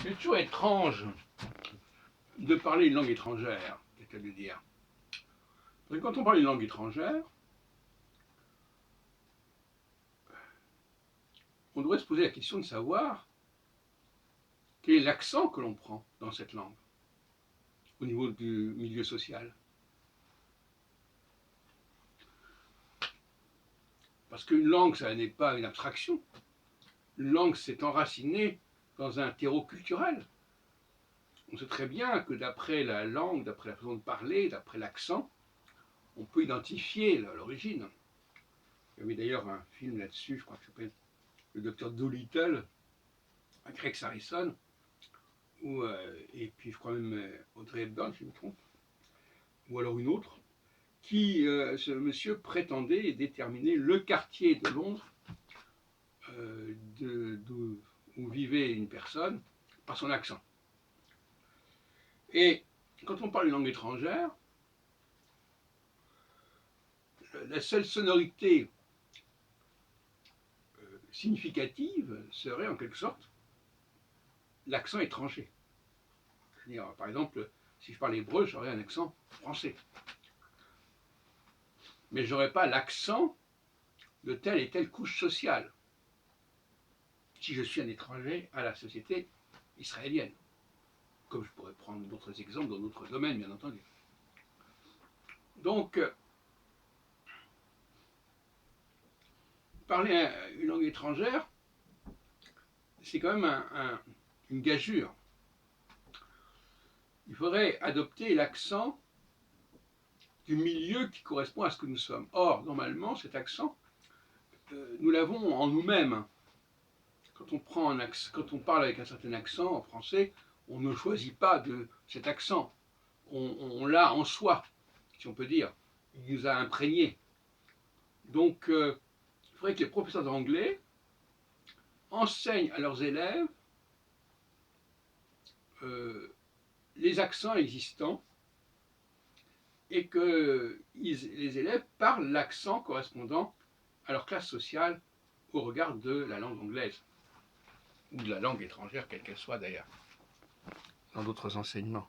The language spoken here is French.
C'est toujours étrange de parler une langue étrangère, c'est à dire. Parce que quand on parle une langue étrangère, on devrait se poser la question de savoir quel est l'accent que l'on prend dans cette langue, au niveau du milieu social. Parce qu'une langue, ça n'est pas une abstraction. Une langue, c'est enraciné dans un terreau culturel. On sait très bien que d'après la langue, d'après la façon de parler, d'après l'accent, on peut identifier l'origine. Il y avait d'ailleurs un film là-dessus, je crois que ça s'appelle Le Docteur Dolittle, avec Rex Harrison, et puis je crois même Audrey Hepburn, si je me trompe, ou alors une autre, qui, ce monsieur prétendait déterminer le quartier de Londres où vivait une personne par son accent. Et quand on parle une langue étrangère, la seule sonorité significative serait en quelque sorte l'accent étranger. C'est-à-dire, par exemple, si je parle hébreu, j'aurais un accent français. Mais je n'aurais pas l'accent de telle et telle couche sociale, si je suis un étranger à la société israélienne. Comme je pourrais prendre d'autres exemples dans d'autres domaines, bien entendu. Donc, parler une langue étrangère, c'est quand même une gageure. Il faudrait adopter l'accent du milieu qui correspond à ce que nous sommes. Or, normalement, cet accent, nous l'avons en nous-mêmes. Quand on parle avec un certain accent en français, on ne choisit pas cet accent. On l'a en soi, si on peut dire. Il nous a imprégné. Donc, il faudrait que les professeurs d'anglais enseignent à leurs élèves les accents existants et que les élèves parlent l'accent correspondant à leur classe sociale au regard de la langue anglaise, ou de la langue étrangère, quelle qu'elle soit d'ailleurs, dans d'autres enseignements.